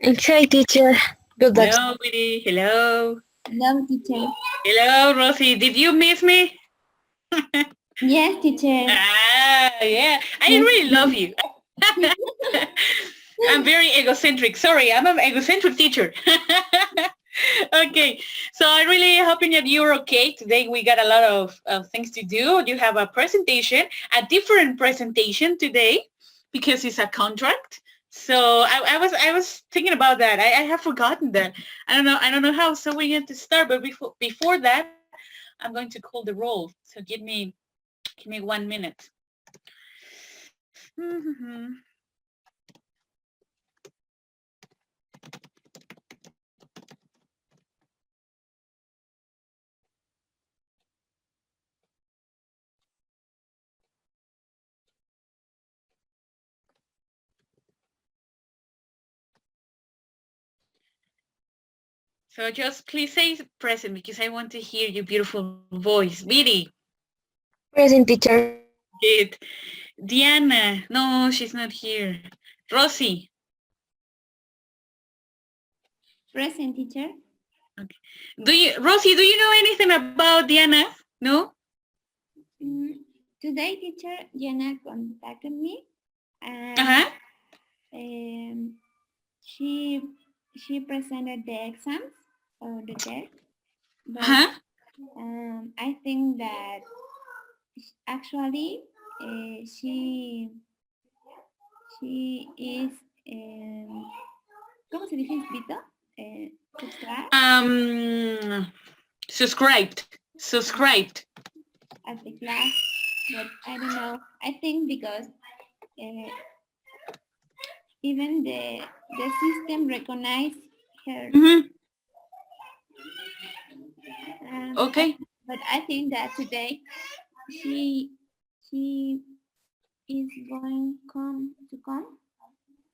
Okay, teacher. Good luck. Hello, Willy. Hello. Hello, teacher. Hello, Rosie. Did you miss me? Yes, teacher. Yeah. I Yes. really love you. I'm very egocentric. Sorry, I'm an egocentric teacher. Okay, so I'm really hoping that you're okay. Today we got a lot of things to do. You have a presentation, a different presentation today because it's a contract. So I was thinking about that. I have forgotten that. I don't know how. So we have to start, but before that, I'm going to call the roll. So give me 1 minute. So just please say present because I want to hear your beautiful voice. Biddy, Present, teacher. good. Diana, no, she's not here. Rosie, Present, teacher. okay. Rosie, do you know anything about Diana? No? Mm, Today, teacher Jenna contacted me, and Uh-huh. she presented the exams or the test, but Uh-huh. I think that actually she is ¿cómo se dice inscrito? Subscribe Subscribed. at the class, but I don't know. I think because even the system recognize her. Mm-hmm. Okay. Okay. But I think that today she is going to come.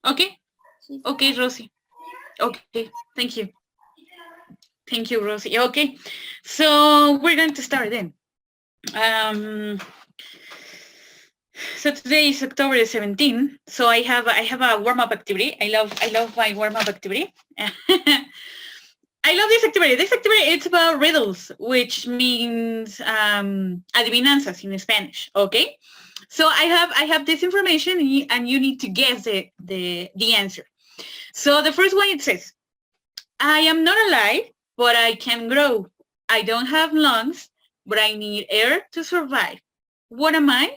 Okay. She's Okay, Rosie. Okay. Thank you. Thank you, Rosie. Okay. So we're going to start then. So today is October 17th. So I have a warm-up activity. I love my warm-up activity. I love this activity. This activity it's about riddles, which means adivinanzas in Spanish. Okay, so I have this information, and you need to guess the answer. So the first one it says, "I am not alive, but I can grow. I don't have lungs, but I need air to survive. What am I?"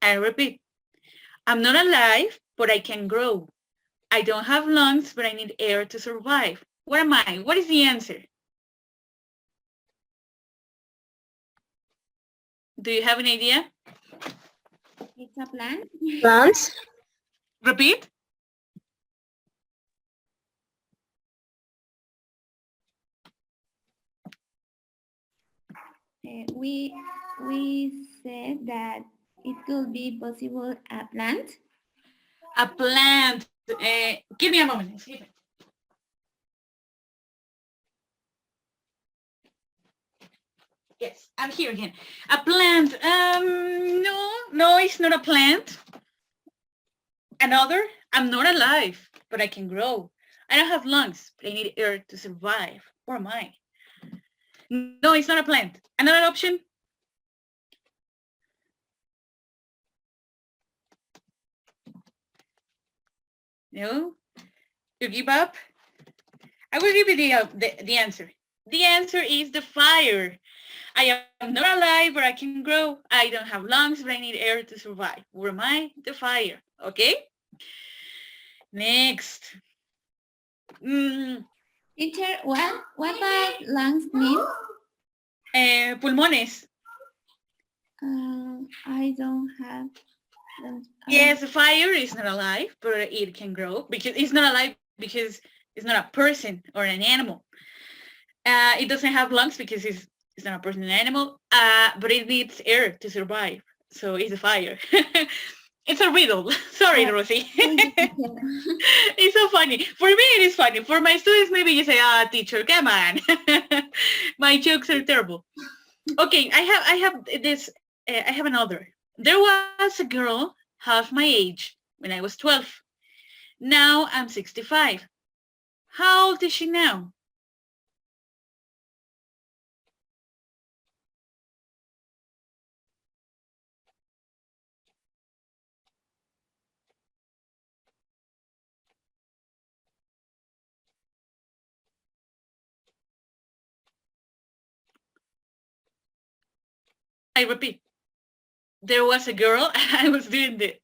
I repeat, "I'm not alive, but I can grow. I don't have lungs, but I need air to survive. What am I? What is the answer? Do you have an idea? It's a plant. Plants. Repeat. We said that it could be possible a plant. A plant. Give me a moment. Excuse me. Yes, I'm here again. A plant. No, it's not a plant. Another. I'm not alive, but I can grow. I don't have lungs, but I need air to survive. Or am I? No, it's not a plant. Another option. No. You give up. I will give you the answer. The answer is the fire. I am not alive, but I can grow. I don't have lungs, but I need air to survive. Where am I? The fire. Okay? Next. Teacher, what does lungs mean? Pulmones. I don't have lungs. Yes, the fire is not alive, but it can grow because it's not alive because it's not a person or an animal. It doesn't have lungs because it's not a person or an animal, but it needs air to survive. So it's a fire. It's a riddle. Sorry, Rosie. It's so funny. For me, it is funny. For my students, maybe you say, teacher, come on. My jokes are terrible. Okay, I have this. I have another. There was a girl half my age when I was 12. Now I'm 65. How old is she now? I repeat, there was a girl, I was doing the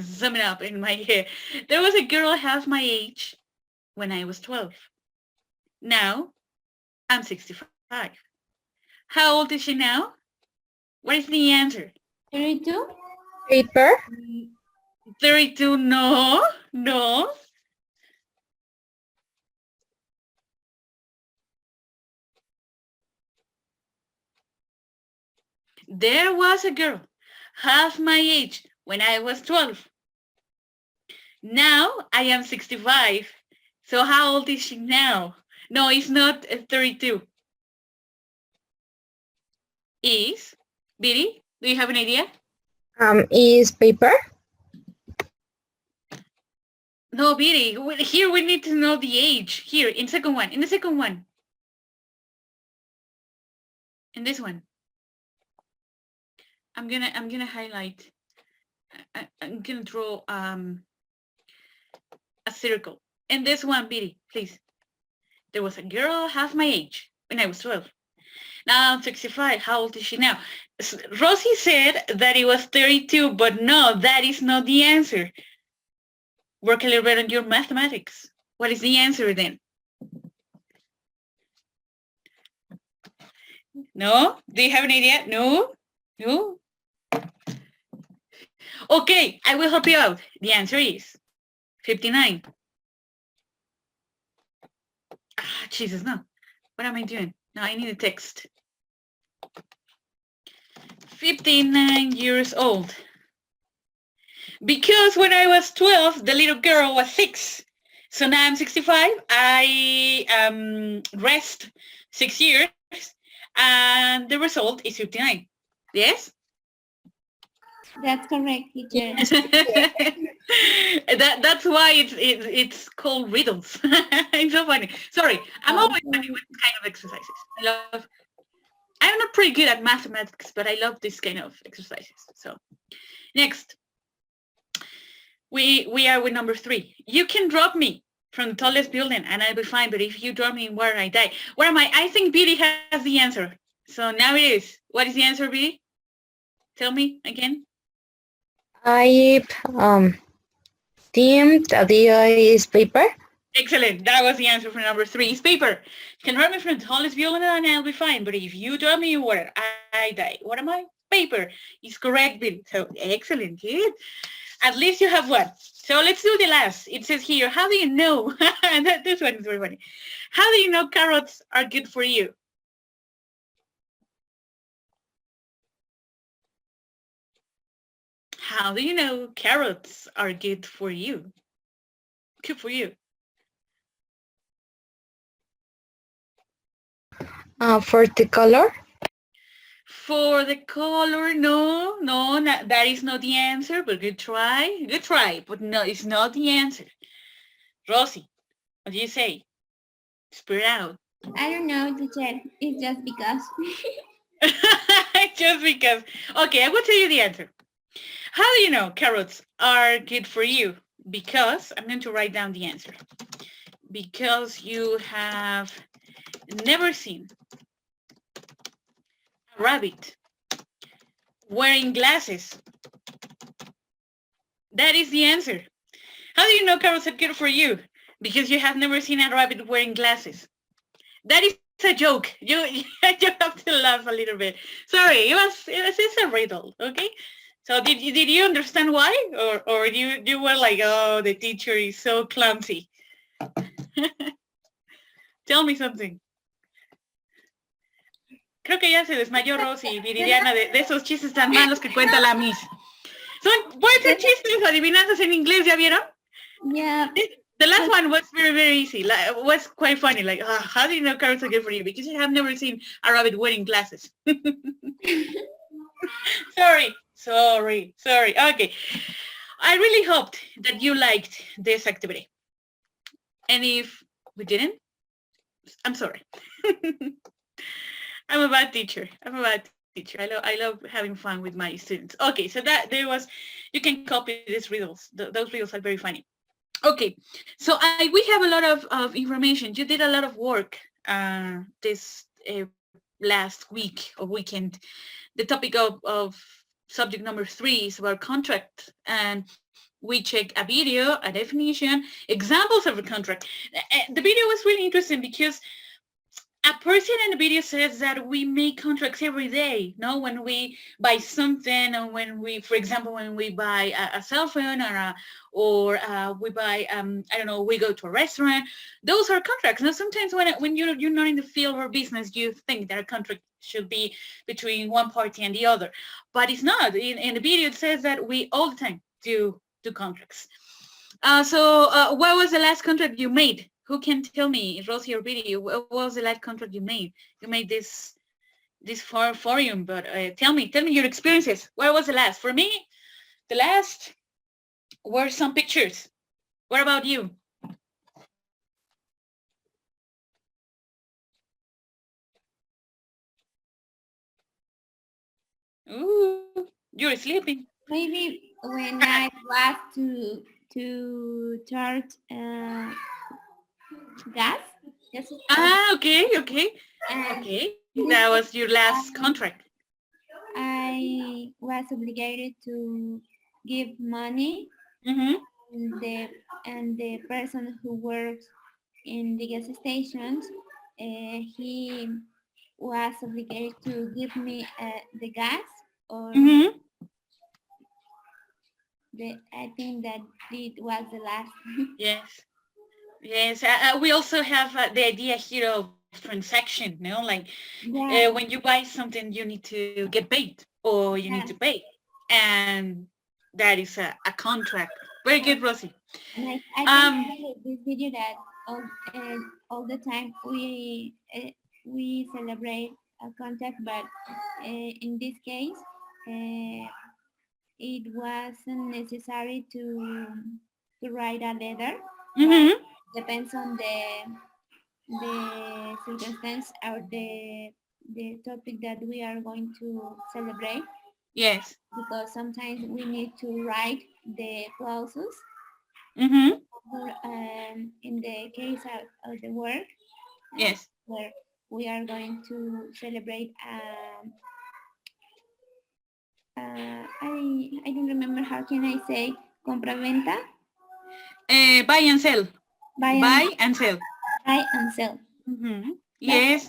summing up in my head. There was a girl half my age when I was 12. Now I'm 65. How old is she now? What is the answer? 32? Paper. 32, no, no. There was a girl half my age when I was 12. Now I am 65. So how old is she now? No, it's not 32. Is, Biddy, do you have an idea? Is paper. No, Biddy, here we need to know the age. Here, in the second one. In this one. I'm gonna highlight. I'm gonna draw a circle. In this one, Biddy, please. There was a girl half my age when I was 12. Now I'm 65. How old is she now? Rosie said that it was 32, but no, that is not the answer. Work a little bit on your mathematics. What is the answer then? No? Do you have an idea? No? No? Okay, I will help you out. The answer is 59. Ah, Jesus, no. What am I doing? No, I need a text. 59 years old. Because when I was 12, the little girl was 6. So now I'm 65. I rest 6 years, and the result is 59. Yes? That's correct, teacher. That's why it's called riddles. It's so funny. Sorry, I'm always funny with this kind of exercises. I'm not pretty good at mathematics, but I love this kind of exercises. So next, we are with number 3. You can drop me from the tallest building and I'll be fine, but if you drop me in water, I die. Where am I? I think Biddy has the answer. So now it is. What is the answer, Biddy? Tell me again. I think that the is paper. Excellent. That was the answer for number 3. It's paper. You can drop me from the tallest building and I'll be fine, but if you drop me in water, I die. What am I? Paper. Is correct, Biddy. So excellent. Good. At least you have one. So let's do the last. It says here, how do you know? This one is very funny. How do you know carrots are good for you? How do you know carrots are good for you? Good for you. For the color. For the color, no, that is not the answer, but good try, but no, it's not the answer. Rosie, what do you say? Spit it out. I don't know, teacher. It's just because. Just because. Okay, I will tell you the answer. How do you know carrots are good for you? Because, I'm going to write down the answer. Because you have never seen a rabbit wearing glasses. That is the answer. How do you know carrots are good for you? Because you have never seen a rabbit wearing glasses. That is a joke. You have to laugh a little bit. Sorry, it's a riddle, okay? So did you understand why? Or you were like, oh, the teacher is so clumsy. Tell me something. Creo que ya se desmayó Rosy, Viridiana, de esos chistes tan malos que cuenta la Miss. Pueden ser chistes, adivinanzas en inglés, ¿ya vieron? Yeah. The last one was very, very easy. Was quite funny. Like, how do you know carrots are good for you? Because you have never seen a rabbit wearing glasses. Sorry. Okay. I really hoped that you liked this activity. And if we didn't, I'm sorry. I'm a bad teacher. I love having fun with my students. Okay, so that there was, you can copy these riddles. Those riddles are very funny. Okay, so we have a lot of information. You did a lot of work this last week or weekend. The topic of subject number 3 is about contract, and we check a video, a definition, examples of a contract. The video was really interesting because a person in the video says that we make contracts every day, no? When we buy something, or when we, for example, when we buy a cell phone, or we buy, I don't know, we go to a restaurant. Those are contracts. Now, sometimes when you're not in the field or business, you think that a contract should be between one party and the other, but it's not. In the video, it says that we all the time do contracts. So what was the last contract you made? Who can tell me, Rosie or Biddy, what was the last contract you made? You made this forum, but tell me your experiences. What was the last? For me, the last were some pictures. What about you? Ooh, you're sleeping. Maybe when I was to charge gas. Okay. That was your last contract. I was obligated to give money, and the person who works in the gas stations, he was obligated to give me the gas, or I think that it was the last. Yes. We also have the idea here of transaction, no? Like when you buy something, you need to get paid, or you need to pay, and that is a contract. Very good, Rosie. And I can say this video that all the time we celebrate a contract, but in this case, it wasn't necessary to write a letter. Depends on the circumstance or the topic that we are going to celebrate. Yes. Because sometimes we need to write the clauses. In the case of the work. Yes. Where we are going to celebrate. I don't remember how can I say compra-venta. Buy and sell. Buy and sell. Buy and sell. Yes.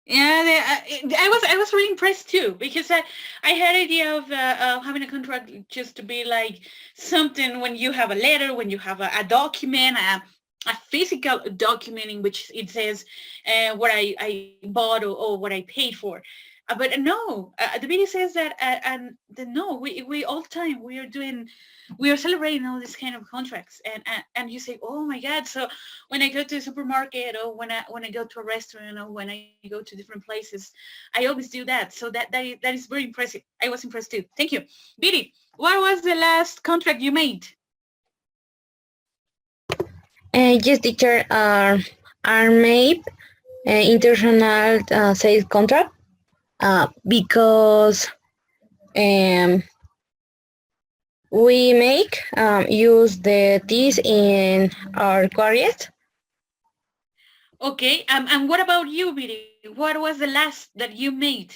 Yeah, I was really impressed too, because I had idea of having a contract just to be like something when you have a letter, when you have a document, a physical document in which it says what I bought or what I paid for. But no, the video says that, no, we all the time we are celebrating all these kind of contracts, and you say, oh my God! So when I go to the supermarket, or when I go to a restaurant, or when I go to different places, I always do that. So that is very impressive. I was impressed too. Thank you, Biddy. What was the last contract you made? Yes, teacher. Are made international sales contract. Because we make use the this in our careers. Okay, and what about you, Biddy? What was the last that you made?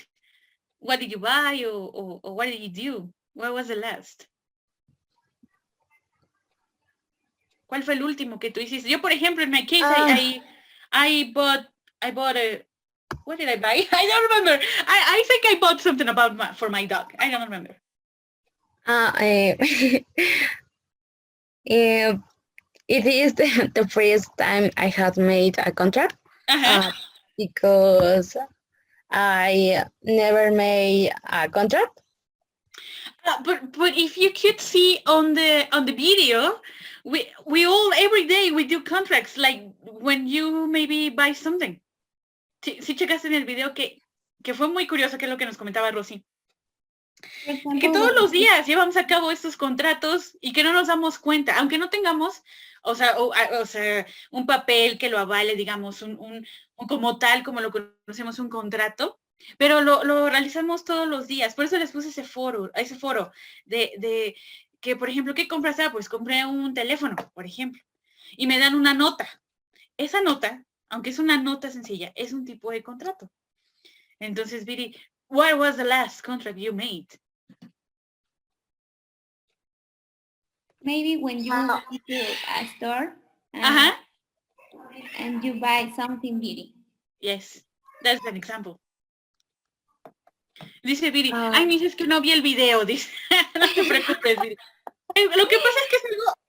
What did you buy, or what did you do? What was the last? ¿Cuál fue el último que tú hiciste? Yo, por ejemplo, in my case, I bought a. What did I buy? I don't remember. I think I bought something for my dog. I don't remember. It is the first time I had made a contract because I never made a contract. But if you could see on the video, we all every day we do contracts, like when you maybe buy something. Sí checaste en el video que fue muy curioso, que es lo que nos comentaba Rosy. For Que example, todos los días llevamos a cabo estos contratos y que no nos damos cuenta, aunque no tengamos, o sea, un papel que lo avale, digamos, un como tal, como lo conocemos, un contrato, pero lo realizamos todos los días. Por eso les puse ese foro de que, por ejemplo, ¿qué compras? Ah, pues compré un teléfono, por ejemplo, y me dan una nota. Esa nota, aunque es una nota sencilla, es un tipo de contrato. Entonces, Viri, what was the last contract you made? maybe when you go to a store Ajá. and you buy something beauty. Yes, that's an example. Dice Viri, Ah. ay, Miss, es que no vi el video, dice. No te preocupes, Viri. Lo que pasa es que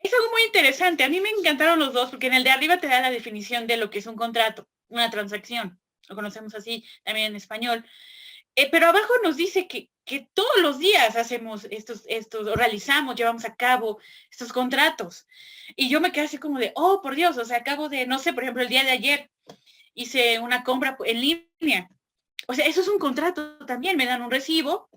es algo muy interesante. A mí me encantaron los dos, porque en el de arriba te da la definición de lo que es un contrato, una transacción. Lo conocemos así también en español. Pero abajo nos dice que todos los días hacemos estos, o realizamos, llevamos a cabo estos contratos. Y yo me quedé así como de, oh, por Dios, o sea, acabo de, no sé, por ejemplo, el día de ayer hice una compra en línea. O sea, eso es un contrato también, me dan un recibo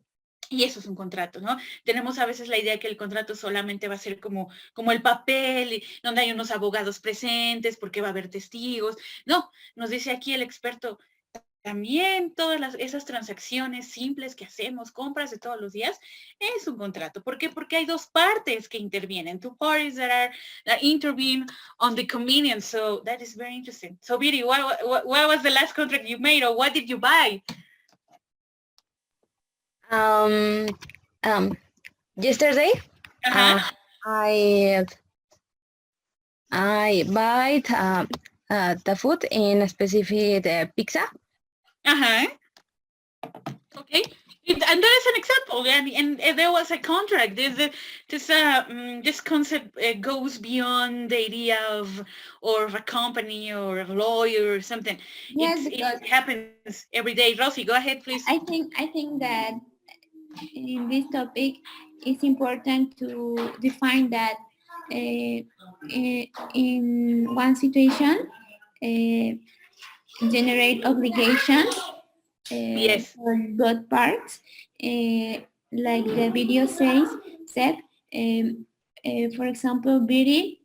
y eso es un contrato, ¿no? Tenemos a veces la idea que el contrato solamente va a ser como el papel, donde hay unos abogados presentes, porque va a haber testigos. No, nos dice aquí el experto, también todas esas transacciones simples que hacemos, compras de todos los días, es un contrato. ¿Por qué? Porque hay dos partes que intervienen, two parties that intervene on the convenience. So that is very interesting. So Viri, what was the last contract you made, or what did you buy? Yesterday, Uh-huh. I buy the food in a specific pizza. Uh-huh. Okay. And that is an example, and there was a contract. This concept goes beyond the idea of a company or a lawyer or something. Yes, because it happens every day. Rosie, go ahead, please. I think that in this topic, it's important to define that in one situation, generate obligations Yes. for both parts, like the video said. For example, Biri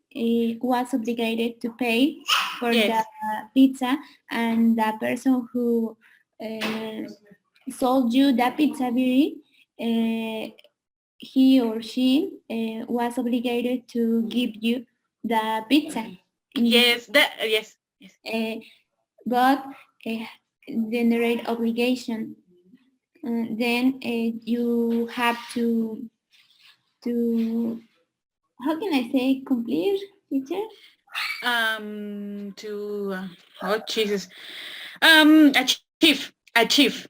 was obligated to pay for Yes. the pizza, and the person who sold you the pizza, Biri, he or she was obligated to give you the pizza. Yes. Yes. But generate obligation. Then you have to how can I say complete, teacher? Oh Jesus. Achieve. Achieve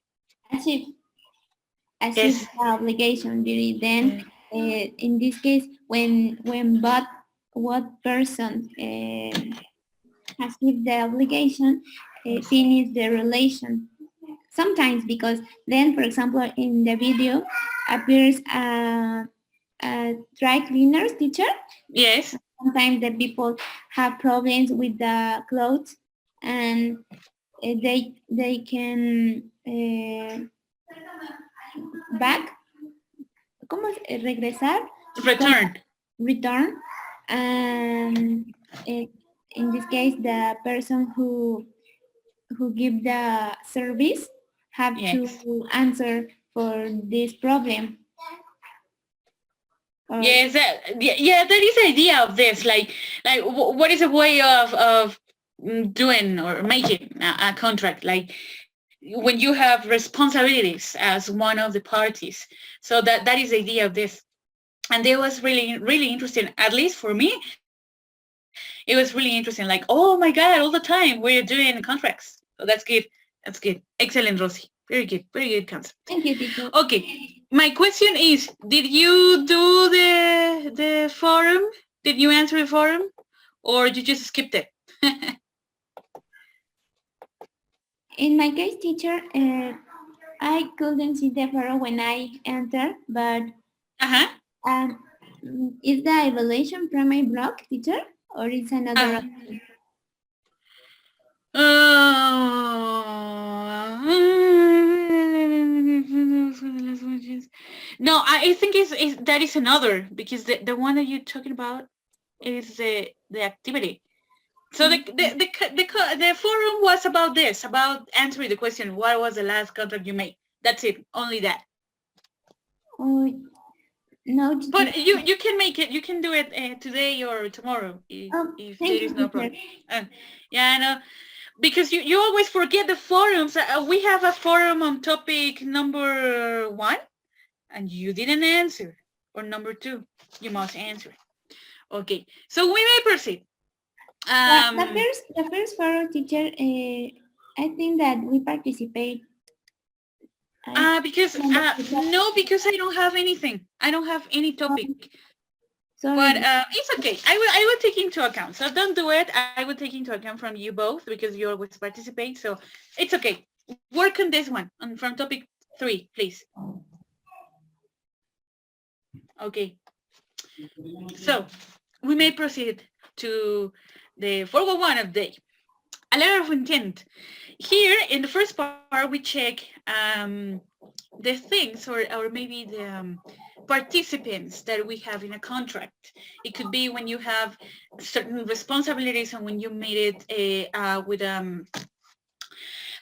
Yes. the obligation. Really. Then in this case, when what person has achieved the obligation, finish the relation. Sometimes, because then, for example, in the video appears a dry cleaners teacher. Yes. Sometimes the people have problems with the clothes, and they can back. ¿Cómo es? Regresar. Return. And in this case, the person who give the service have to answer for this problem. Yes, that is the idea of this. Like what is a way of doing or making a contract? Like when you have responsibilities as one of the parties. So that is the idea of this. And it was really, really interesting, at least for me. It was really interesting. Like, oh my God, all the time we're doing contracts. So that's good. That's good. Excellent, Rosie. Very good. Very good concept. Thank you, teacher. Okay. My question is, did you do the forum? Did you answer the forum? Or you just skipped it? In my case, teacher, I couldn't see the forum when I entered, but is the evaluation primary block, teacher, or is another option? No, I think that is another, because the one that you're talking about is the activity. So the forum was about this, about answering the question, what was the last contract you made? That's it, only that. Oh, no. But you can make it, you can do it today or tomorrow if there is no problem. Yeah, I know. Because you always forget the forums. We have a forum on topic number 1, and you didn't answer. Or number 2, you must answer. Okay, so we may proceed. The first forum, teacher, I think that we participate. Because no, because I don't have anything. I don't have any topic. Sorry. But it's okay. I will take into account. So don't do it. I will take into account from you both, because you always participate. So it's okay. Work on this one, from topic 3, please. Okay. So we may proceed to the 411 of the day. A letter of intent. Here in the first part, we check the things or maybe the participants that we have in a contract. It could be when you have certain responsibilities and when you made it with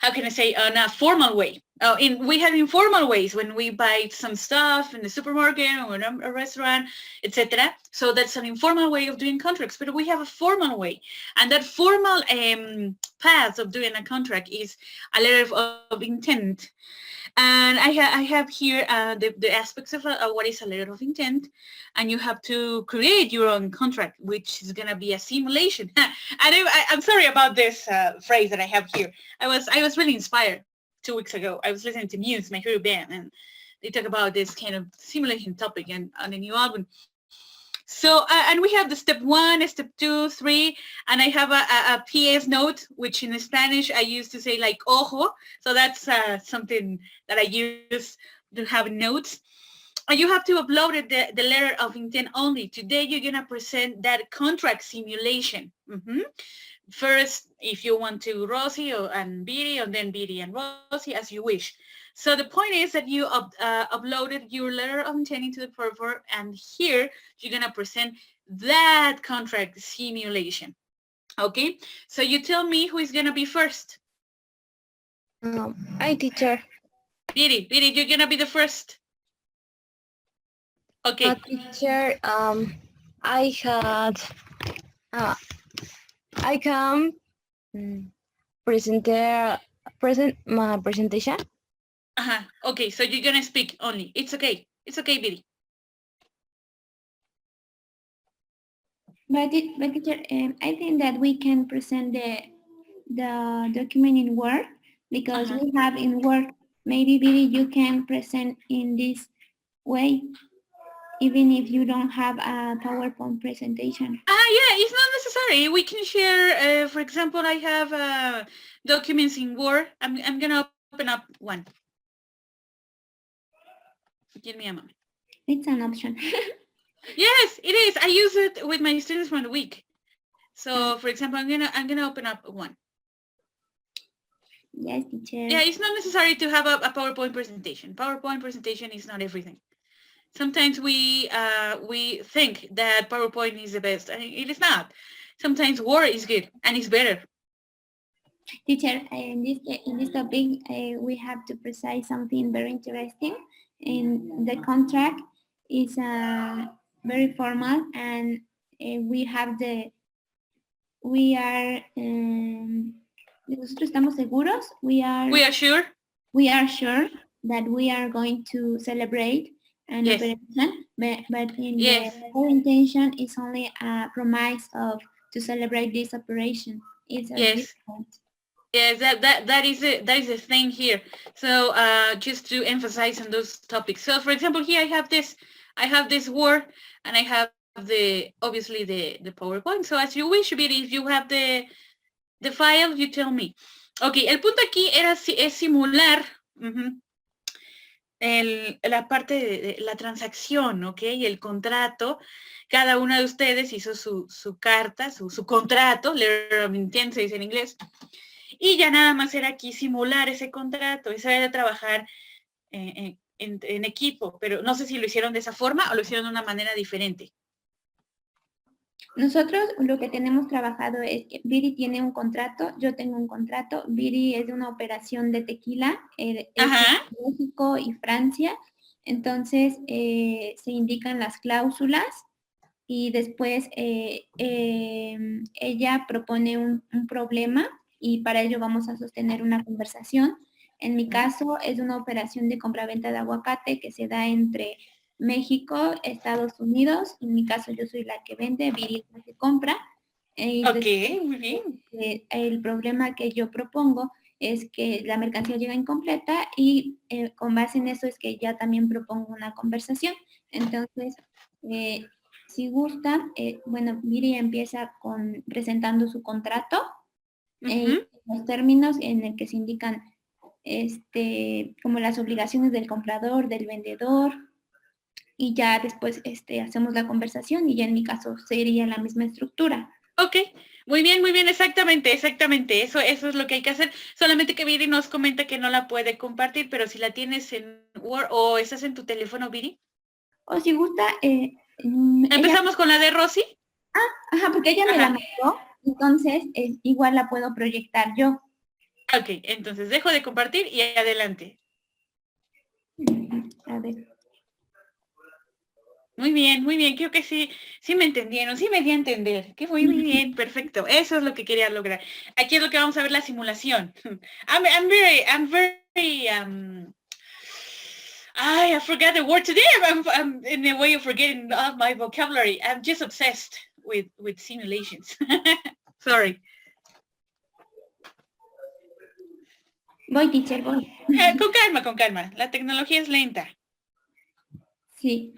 how can I say, in a formal way. We have informal ways when we buy some stuff in the supermarket or in a restaurant, etc. So that's an informal way of doing contracts, but we have a formal way. And that formal path of doing a contract is a letter of intent. And I have here the aspects of what is a letter of intent, and you have to create your own contract, which is going to be a simulation. And I'm sorry about this phrase that I have here. I was really inspired 2 weeks ago. I was listening to Muse, my favorite band, and they talk about this kind of simulation topic and on a new album. So, and we have the step 1, step 2, 3, and I have a PS note, which in Spanish I used to say like ojo. So that's something that I use to have notes. And you have to upload it, the letter of intent only. Today, you're going to present that contract simulation. First, if you want to Rosie and Biri, and then Biri and Rosie, as you wish. So the point is that you uploaded your letter of intent into the server, and here you're going to present that contract simulation. Okay, so you tell me who is going to be first. Hi, teacher. Biri, you're going to be the first. Okay. Teacher, I can present my presentation. Okay, so you're gonna speak only. It's okay. It's okay, Biri. But teacher, I think that we can present the document in Word, because we have in Word. Maybe Biri, you can present in this way, even if you don't have a PowerPoint presentation. Yeah, it's not necessary. We can share, for example, I have documents in Word. I'm gonna open up one. Give me a moment. It's an option. Yes, it is. I use it with my students from the week. So, for example, I'm gonna open up one. Yes, teacher. Yeah, it's not necessary to have a PowerPoint presentation. PowerPoint presentation is not everything. Sometimes we think that PowerPoint is the best, and it is not. Sometimes Word is good and it's better. Teacher, in this topic, we have to precise something very interesting. In the contract is very formal, and we are nosotros estamos seguros. We are sure. We are sure that we are going to celebrate an operation, but in the whole intention is only a promise of to celebrate this operation. It's different. Yes, that is the thing here. So just to emphasize on those topics. So for example, here I have this Word, and I have obviously the PowerPoint. So as you wish, Biri, if you have the file, you tell me. Okay, el punto aquí es simular la parte de la transacción, ¿ok? El contrato. Cada una de ustedes hizo su carta, su contrato, letter of intent se dice en inglés. Y ya nada más era aquí simular ese contrato, esa era trabajar en equipo, pero no sé si lo hicieron de esa forma o lo hicieron de una manera diferente. Nosotros lo que tenemos trabajado es que Viri tiene un contrato, yo tengo un contrato. Viri es de una operación de tequila, es Ajá. en México y Francia. Entonces se indican las cláusulas y después ella propone un problema y para ello vamos a sostener una conversación. En mi caso es una operación de compraventa de aguacate que se da entre México, Estados Unidos. En mi caso yo soy la que vende, Viri es la que compra. Ok, muy bien. El problema que yo propongo es que la mercancía llega incompleta y con base en eso es que ya también propongo una conversación. Entonces, si gustan, bueno, Viri empieza presentando su contrato, los términos en el que se indican como las obligaciones del comprador, del vendedor, y ya después hacemos la conversación y ya en mi caso sería la misma estructura. Ok, muy bien, exactamente. Eso es lo que hay que hacer. Solamente que Viri nos comenta que no la puede compartir, pero si la tienes en Word o estás en tu teléfono, Viri. O si gusta, Empezamos con la de Rosy. Ajá, porque ella me la mandó, entonces igual la puedo proyectar yo. Ok, entonces dejo de compartir y adelante. A ver. Muy bien, creo que sí me entendieron, sí me di a entender. Que muy bien, perfecto. Eso es lo que quería lograr. Aquí es lo que vamos a ver la simulación. I'm very, I forgot the word today. I'm in a way of forgetting all my vocabulary. I'm just obsessed with simulations. Sorry. Voy, teacher, voy. Con calma. La tecnología es lenta. Sí.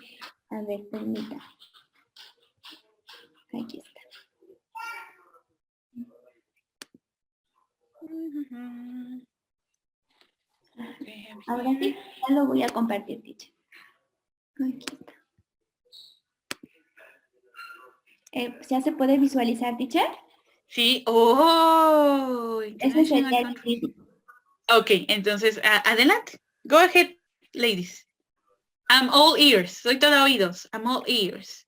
A ver, permita. Aquí está. Ahora sí, ya lo voy a compartir, teacher. Aquí está. ¿Ya se puede visualizar, teacher? Sí. Oh, Ese sería International el Conference. vídeo. Ok, entonces, adelante. Go ahead, ladies. I'm all ears. Soy toda oídos. I'm all ears.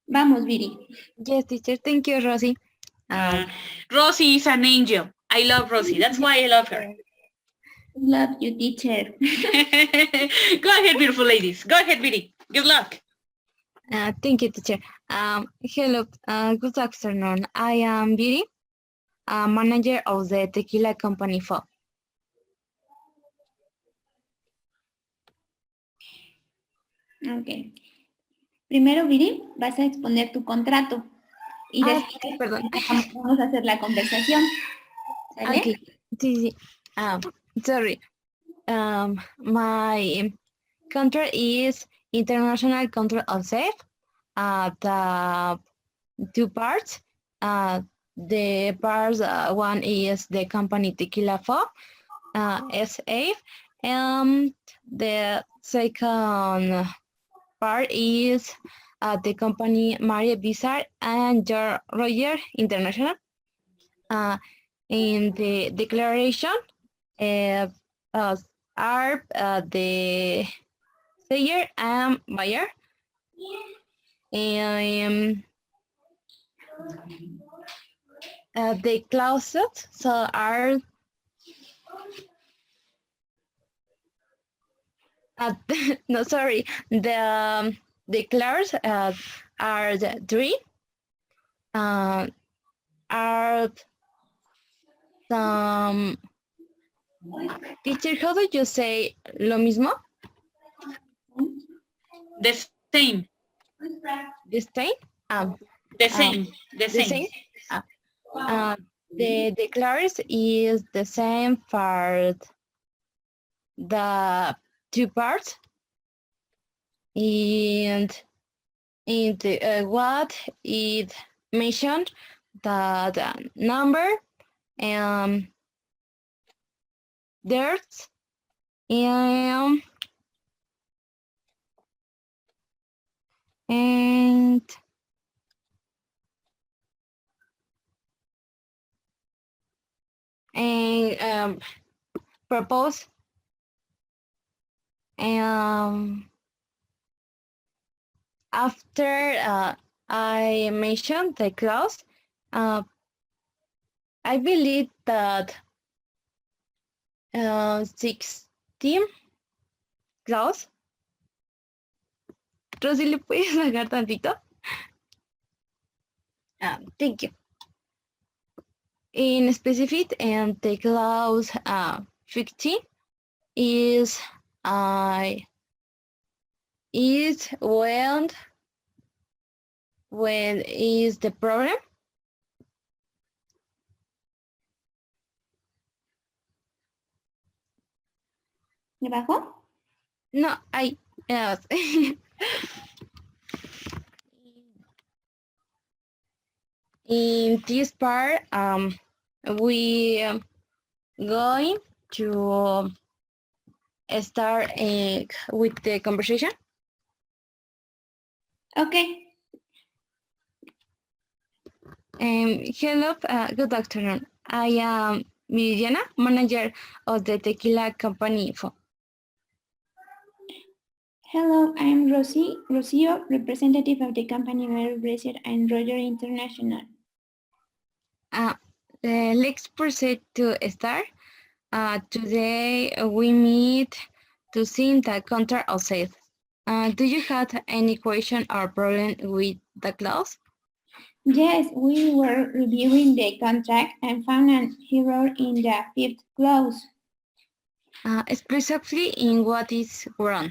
Vamos, Viri. Yes, teacher. Thank you, Rosie. Rosie is an angel. I love Rosie. That's why I love her. Love you, teacher. Go ahead, beautiful ladies. Go ahead, Viri. Good luck. Thank you, teacher. Hello, good afternoon. I am Viri, manager of the tequila company for. Ok. Primero, Viri, vas a exponer tu contrato. Y después perdón. vamos a hacer la conversación. ¿Sale? Okay. Sí. Sorry. My contract is international contract of safe. The two parts. The parts one is the company Tequila for SA. The second part is the company Maria Bizarre and George Roger International. In the declaration are the seller and buyer. The clauses are no, sorry. The clauses are the three. Are some teacher, how do you say lo mismo? The same. The same? The same. The same. The clause is the same for the two parts. And in the, what it mentioned the number there's and propose After I mentioned the clause, I believe that 16 clause. Rosy, ¿le puedes bajar tantito? Thank you. In specific, and the clause 15 is when is the problem. ¿Debajo? No, I in this part, we going to start with the conversation. Okay. Hello, good afternoon. I am Miriana, manager of the tequila company info. Hello, I'm Rocio, representative of the company Mary Bracer and Roger International. Let's proceed to start. Today we meet to see the contract of sales. Do you have any question or problem with the clause? Yes, we were reviewing the contract and found an error in the 5th clause. Specifically in what is wrong?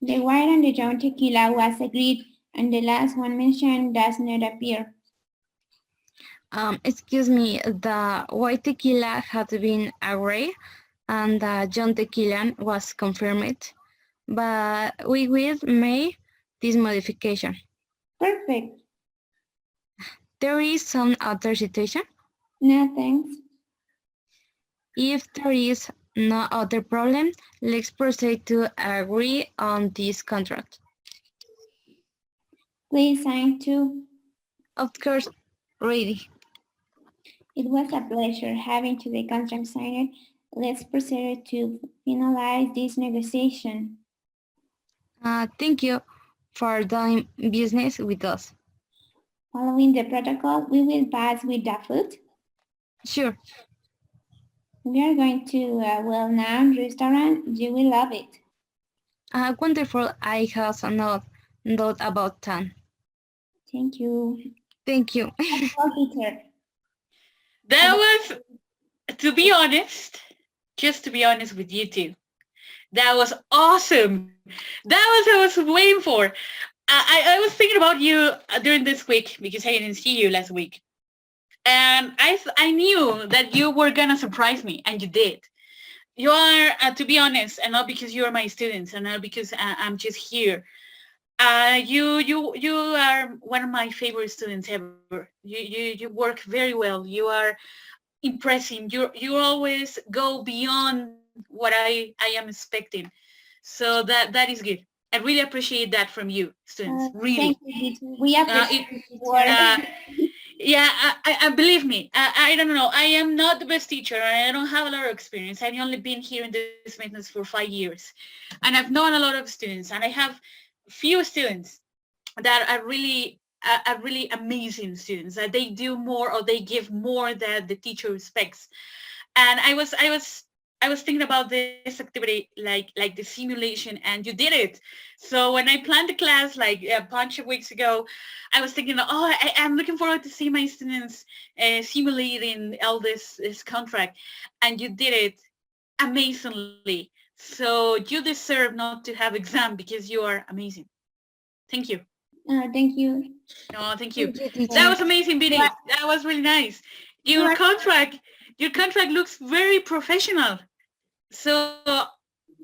The white and the young tequila was agreed, and the last one mentioned does not appear. Excuse me, the white tequila had been agreed and the young tequila was confirmed, but we will make this modification. Perfect. There is some other situation? No, thanks. If there is no other problem, let's proceed to agree on this contract. Please sign too. Of course, ready. It was a pleasure having to the contract signed. Let's proceed to finalize this negotiation. Thank you for doing business with us. Following the protocol, we will pass with the food. Sure. We are going to a well-known restaurant. You will love it. Wonderful. I have no doubt about that. Thank you. Thank you. Peter. That was, to be honest, just to be honest with you two, that was awesome. That was what I was waiting for. I was thinking about you during this week because I didn't see you last week. And I knew that you were going to surprise me, and you did. You are, to be honest, and not because you are my students, and not because I'm just here. You are one of my favorite students ever. You work very well. You are impressive. You always go beyond what I am expecting. So that is good. I really appreciate that from you, students. Really. Thank you. We appreciate it. Yeah, I believe me. I don't know. I am not the best teacher. I don't have a lot of experience. I've only been here in this business for 5 years, and I've known a lot of students, and I have few students that are really amazing students. That they do more or they give more than the teacher expects. And I was thinking about this activity, like the simulation, and you did it. So when I planned the class like a bunch of weeks ago, I was thinking, oh, I'm looking forward to see my students simulating all this contract, and you did it amazingly. So you deserve not to have exam because you are amazing. Thank you. Thank you. Oh, thank you. Thank you, That was amazing, Billy. That was really nice. Your contract looks very professional. So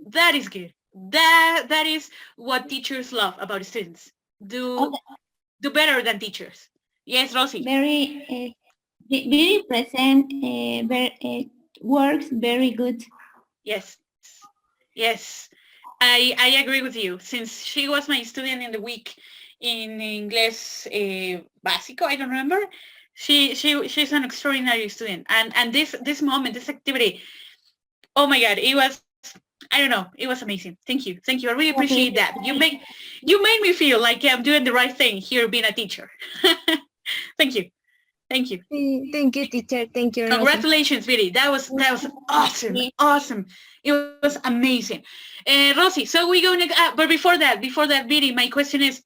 that is good. That is what teachers love about students. Do better than teachers. Yes, Rosie. Very present. Works very good. Yes. I agree with you. Since she was my student in the week in Inglés Básico, I don't remember. She's an extraordinary student. And this moment, this activity, oh my God, it was I don't know. It was amazing. Thank you. Thank you. I really appreciate that. You made me feel like I'm doing the right thing here being a teacher. Thank you. Thank you. Thank you, teacher. Thank you, Rosie. Congratulations, Viri. That was awesome. Awesome. It was amazing. Rosie, so we go next. But before that, Viri, my question is,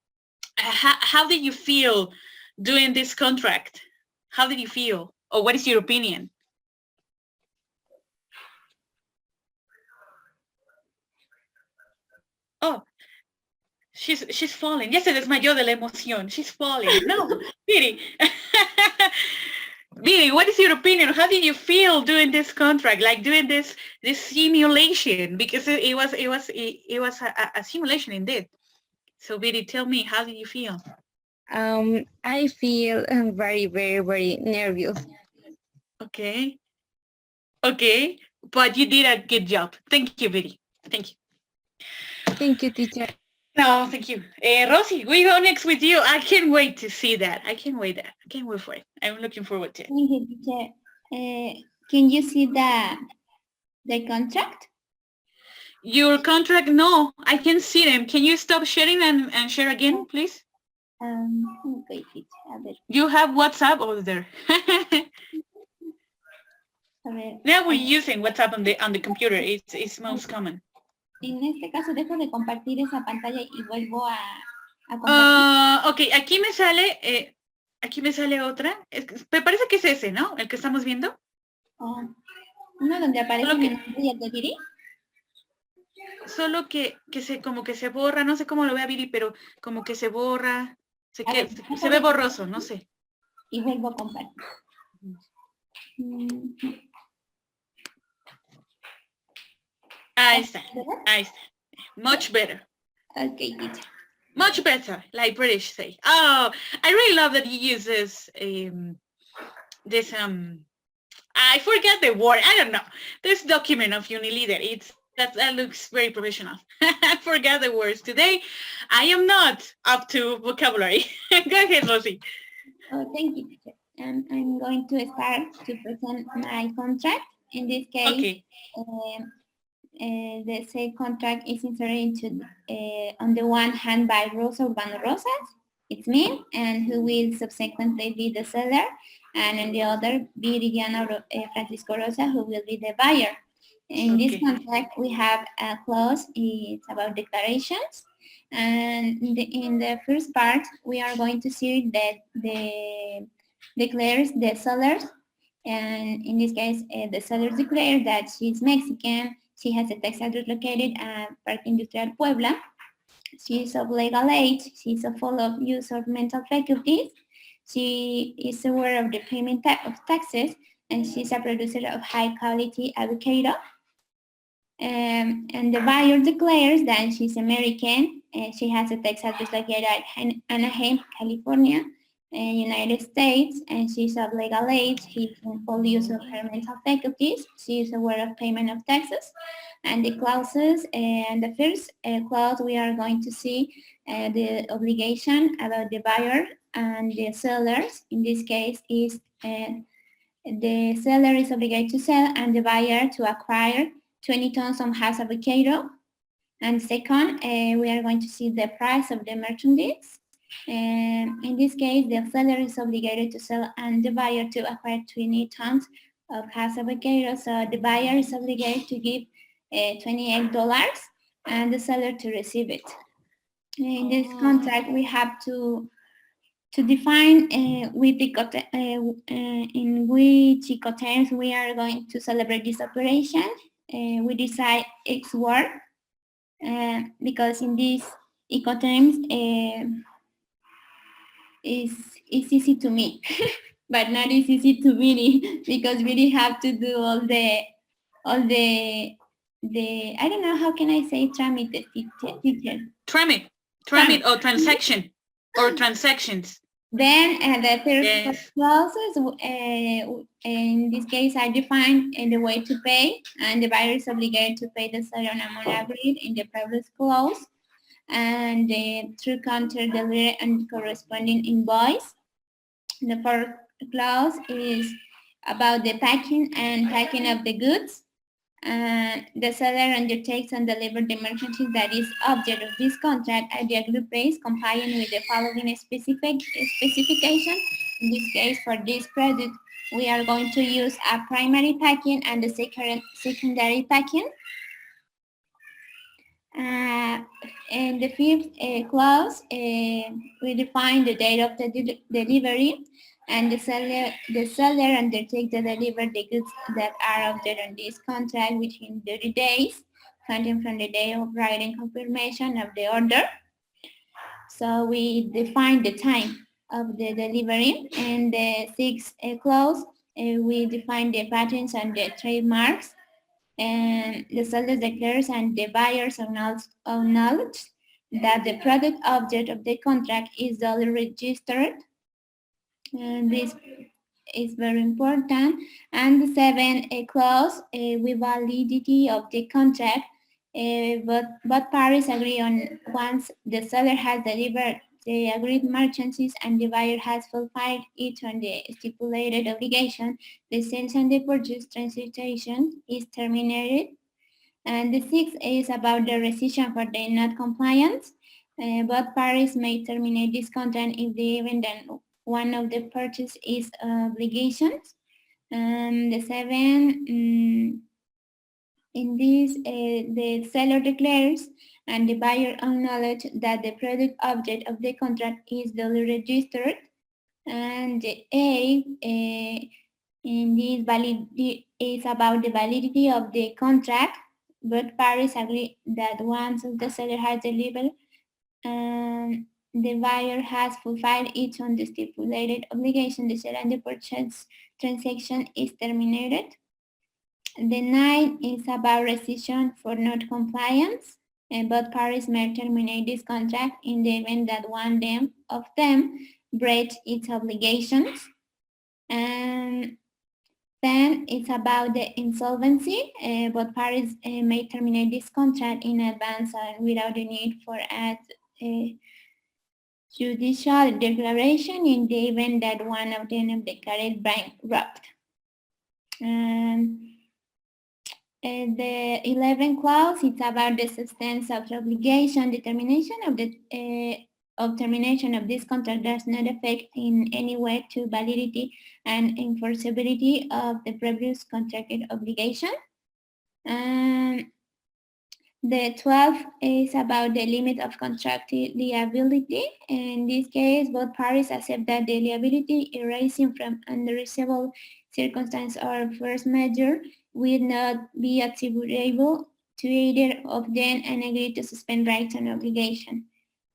how did you feel doing this contract? How did you feel? Or what is your opinion? Oh, she's falling. Ya se desmayó de la emoción. She's falling. No, Viri. Viri, what is your opinion? How did you feel doing this contract, like doing this simulation? Because it was a simulation indeed. So Viri, tell me, how did you feel? I feel very, very, very nervous. Okay. Okay, but you did a good job. Thank you, Viri. Thank you. Thank you, teacher. No, thank you. Rosie, we go next with you. I can't wait to see that. I can't wait for it. I'm looking forward to it. Thank you, teacher. Can you see the contract? Your contract, no, I can see them. Can you stop sharing and share again, please? Okay, teacher. A ver, You have WhatsApp over there. a ver. Now we're using WhatsApp on the computer. It's most common. En este caso dejo de compartir esa pantalla y vuelvo a compartir. Ok, aquí me sale otra. Me parece que es ese, ¿no? El que estamos viendo. Uno donde aparece mi nombre y el de Viri. Solo que como que se borra, no sé cómo lo vea Viri, pero como que se borra, se ve borroso, no sé. Y vuelvo a compartir. Ahí está. Much better. Okay, teacher. Much better, like British say. Oh, I really love that you use this, I forget the word, I don't know. This document of Unileader, that looks very professional. I forgot the words. Today, I am not up to vocabulary. Go ahead, Rosie. Oh, thank you, teacher. I'm going to start to present my contract. In this case, okay. The sale contract is inserted into, on the one hand by Rosa Urbano Rosas, it's me, and who will subsequently be the seller, and on the other, Viridiana Francisco Rosa, who will be the buyer. In this contract, we have a clause, it's about declarations, and in the first part, we are going to see that declares the sellers, and in this case, the sellers declare that she's Mexican, she has a tax address located at Parque Industrial Puebla. She is of legal age. She is full of use of mental faculties. She is aware of the payment of taxes, and she's a producer of high-quality avocado. And the buyer declares that she's American, and she has a tax address located at Anaheim, California, United States, and she's of legal age. She's in full use of her mental faculties. She is aware of payment of taxes. And the clauses, and the first clause we are going to see the obligation about the buyer and the sellers. In this case is the seller is obligated to sell and the buyer to acquire 20 tons of house avocado. And second, we are going to see the price of the merchandise. In this case, the seller is obligated to sell and the buyer to acquire 20 tons of house avocado. So the buyer is obligated to give $28 and the seller to receive it. In this contract, we have to define with the in which Ecoterms we are going to celebrate this operation. We decide X word because in these Ecoterms is easy to me, but not as easy to Viri because Viri have to do all the I don't know how can I say trámites, teacher. Tramit or transaction or transactions. Then the third clauses, in this case, I define the way to pay, and the buyer is obligated to pay the seller amount agreed in the previous clause, and through counter delivery and corresponding invoice. The fourth clause is about the packing of the goods, The seller undertakes and delivers the merchandise that is object of this contract at the agreed price, complying with the following specification. In this case, for this product, we are going to use a primary packing and the secondary packing. In the fifth clause, we define the date of the delivery, and the seller undertakes to deliver the goods that are object on this contract within 30 days, counting from the day of writing confirmation of the order. So we define the time of the delivery. And the sixth clause, we define the patents and the trademarks. And the seller declares and the buyers acknowledge that the product object of the contract is duly registered. And this is very important. And the seventh clause, with validity of the contract, both parties agree on once the seller has delivered the agreed merchandise and the buyer has fulfilled each on the stipulated obligation, the sales and the purchase transaction is terminated. And the sixth is about the rescission for the not compliance. Both parties may terminate this contract if the event that one of the purchase is obligations. And the seventh, in this, the seller declares and the buyer acknowledges that the product object of the contract is duly registered. And the eighth, in this validity is about the validity of the contract. Both parties agree that once the seller has delivered and the buyer has fulfilled each on the stipulated obligation, the sale and the purchase transaction is terminated. The ninth is about rescission for not compliance, and both parties may terminate this contract in the event that one of them breaks its obligations. And then it's about the insolvency. Both parties may terminate this contract in advance without the need for a judicial declaration in the event that one of them is declared bankrupt. The 11th clause, it's about the substance of the obligation. Determination of the termination of this contract does not affect in any way to validity and enforceability of the previous contracted obligation. The 12th is about the limit of contracted liability. In this case, both parties accept that the liability arising from unreasonable circumstance or force majeure will not be attributable to either of them and agree to suspend rights and obligation.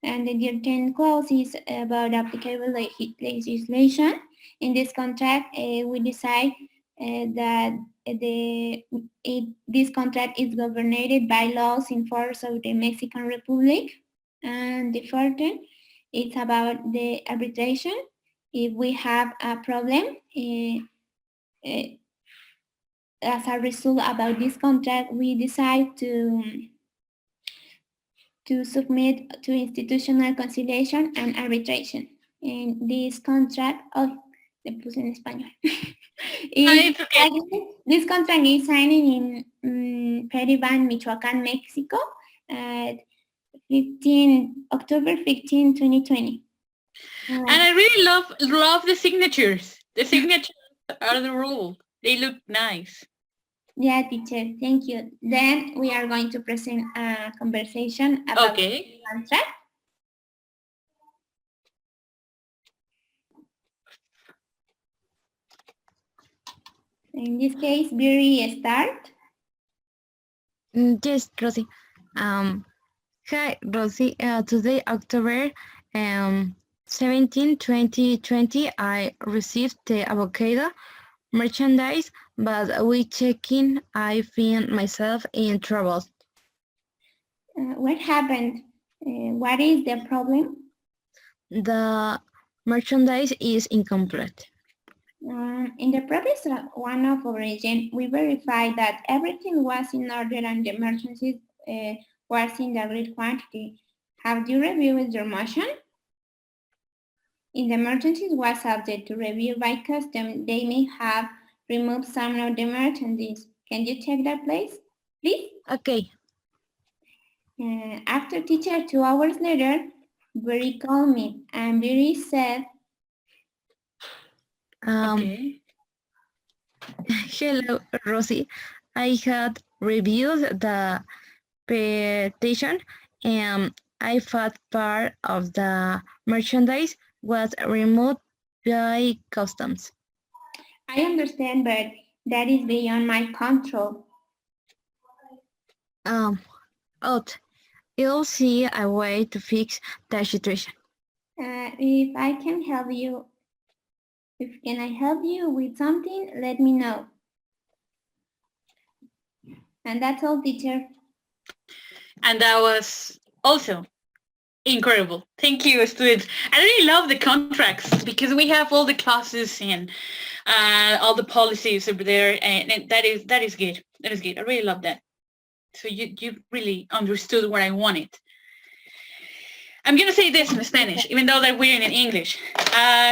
And the 13th clause is about applicable legislation. In this contract, we decide that this contract is governed by laws in force of the Mexican Republic. And the 14th, it's about the arbitration. If we have a problem as a result about this contract, we decide to submit to institutional conciliation and arbitration. And this contract, le puse en español. This contract is signed in Periban, Michoacán, Mexico, at October 15, 2020. And I really love the signatures. The signatures are the rule. They look nice. Yeah, teacher, thank you. Then we are going to present a conversation about the contract. In this case, Biri, start. Yes, Rosie. Hi, Rosie. Today, October 17, 2020, I received the avocado merchandise, but with checking, I find myself in trouble. What happened? What is the problem? The merchandise is incomplete. In the previous one of origin, we verified that everything was in order and the merchandise was in the agreed quantity. Have you reviewed your motion? If the merchandise was subject to review by custom, they may have removed some of the merchandise. Can you check that, please? Okay. After teacher, 2 hours later, Very called me and Very said, Okay. Hello, Rosie. I had reviewed the petition and I thought part of the merchandise was removed by customs. I understand, but that is beyond my control. Out. You'll see a way to fix the situation. If I can help you, can I help you with something, let me know. And that's all, teacher. And that was also incredible. Thank you, students. I really love the contracts because we have all the clauses and all the policies over there, and that is good. That is good. I really love that. So you really understood what I wanted. I'm going to say this in Spanish, even though that we're in English.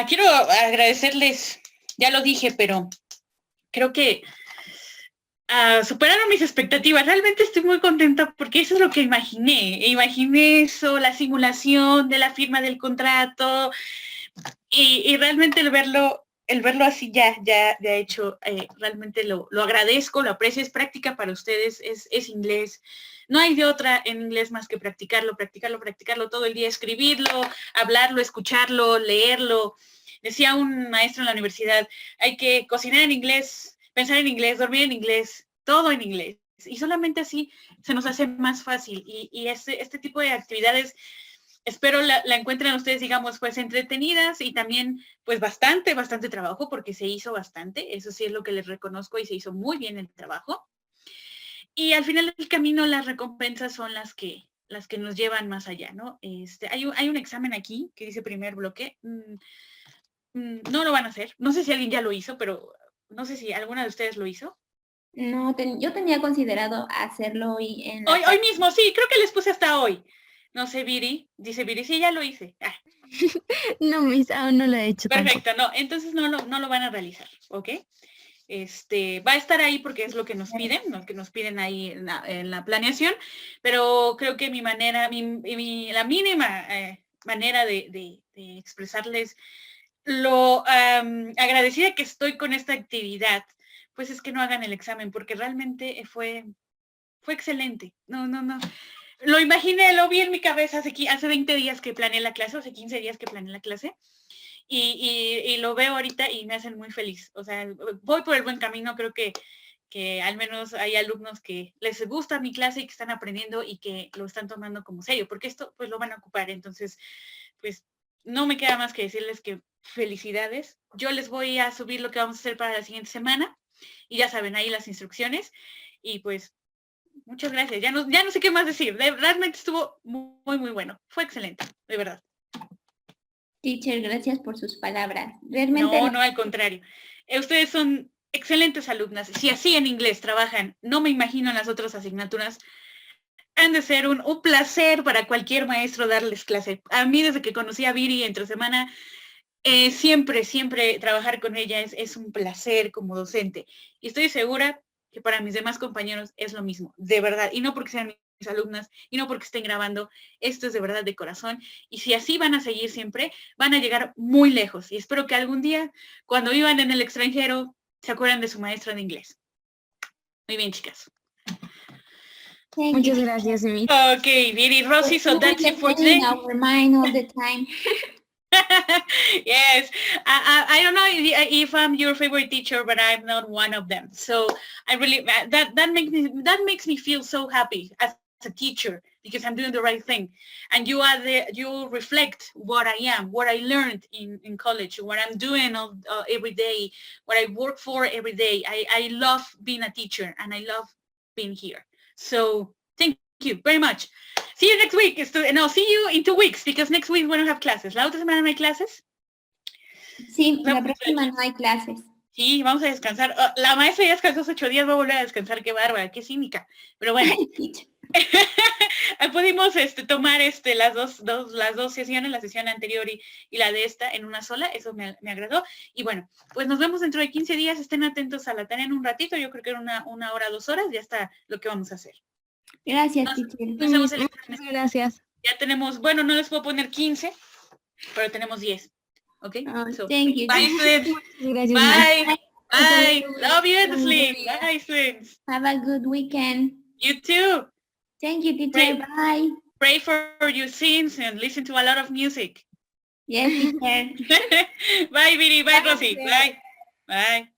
Quiero agradecerles, ya lo dije, pero creo que superaron mis expectativas. Realmente estoy muy contenta porque eso es lo que imaginé. Imaginé eso, la simulación de la firma del contrato y realmente el verlo así ya hecho, realmente lo agradezco, lo aprecio. Es práctica para ustedes, es inglés. No hay de otra en inglés más que practicarlo todo el día, escribirlo, hablarlo, escucharlo, leerlo. Decía un maestro en la universidad, hay que cocinar en inglés, pensar en inglés, dormir en inglés, todo en inglés. Y solamente así se nos hace más fácil. Y este tipo de actividades, espero la encuentren ustedes, digamos, pues entretenidas y también pues bastante trabajo, porque se hizo bastante. Eso sí es lo que les reconozco y se hizo muy bien el trabajo. Y al final del camino las recompensas son las que nos llevan más allá, ¿no? Hay un examen aquí que dice primer bloque. No lo van a hacer. No sé si alguien ya lo hizo, pero no sé si alguna de ustedes lo hizo. No, yo tenía considerado hacerlo hoy en la Hoy mismo, sí, creo que les puse hasta hoy. No sé, Viri, dice Viri, sí, ya lo hice. No, Miss, aún no lo he hecho. Perfecto, no, entonces no lo van a realizar, ¿ok? Va a estar ahí porque es lo que nos piden ahí en la planeación, pero creo que mi manera, la mínima manera de expresarles lo agradecida que estoy con esta actividad, pues es que no hagan el examen, porque realmente fue excelente. No. Lo imaginé, lo vi en mi cabeza hace 20 días que planeé la clase, hace 15 días que planeé la clase, y lo veo ahorita y me hacen muy feliz. O sea, voy por el buen camino. Creo que al menos hay alumnos que les gusta mi clase y que están aprendiendo y que lo están tomando como serio, porque esto pues lo van a ocupar. Entonces, pues no me queda más que decirles que felicidades. Yo les voy a subir lo que vamos a hacer para la siguiente semana y ya saben, ahí las instrucciones, y pues muchas gracias. Ya no sé qué más decir. Realmente estuvo muy bueno. Fue excelente, de verdad. Teacher, gracias por sus palabras. Realmente No, al contrario. Ustedes son excelentes alumnas. Si así en inglés trabajan, no me imagino en las otras asignaturas. Han de ser un placer para cualquier maestro darles clase. A mí, desde que conocí a Viri entre semana, siempre trabajar con ella es un placer como docente. Y estoy segura que para mis demás compañeros es lo mismo, de verdad. Y no porque sean mis alumnas, y no porque estén grabando, esto es de verdad de corazón. Y si así van a seguir siempre, van a llegar muy lejos. Y espero que algún día, cuando vivan en el extranjero, se acuerden de su maestra de inglés. Muy bien, chicas. Muchas gracias, Miss. Okay, Viri, Rosie, so that's it for today. in our mind all the time. Yes, I don't know if I'm your favorite teacher, but I'm not one of them. So I really that makes me feel so happy as a teacher, because I'm doing the right thing, and you reflect what I am, what I learned in college, what I'm doing every day, what I work for every day. I love being a teacher, and I love being here. So thank you very much. See you next week. No, see you in 2 weeks, because next week we don't have classes. ¿La otra semana no hay clases? Sí, la próxima no hay clases. Sí, vamos a descansar. La maestra ya descansó 8 días, va a volver a descansar. Qué bárbara, qué cínica. Pero bueno. Pudimos tomar las dos sesiones, la sesión anterior y la de esta en una sola, eso me agradó. Y bueno, pues nos vemos dentro de 15 días, estén atentos a la tarea en un ratito, yo creo que en una hora, 2 horas, ya está lo que vamos a hacer. Gracias, teacher. Nos vemos el Muchas gracias. Ya tenemos, bueno, no les puedo poner 15, pero tenemos 10. Okay? So, Thank you. bye, students. Gracias. Bye. Bye. Love you, Edsley. Bye, students. Have a good weekend. You too. Thank you, teacher. Bye. Pray for your sins and listen to a lot of music. Yes, teacher. Bye, Viri. Bye, Bye, Rosie. teacher. Bye. Bye.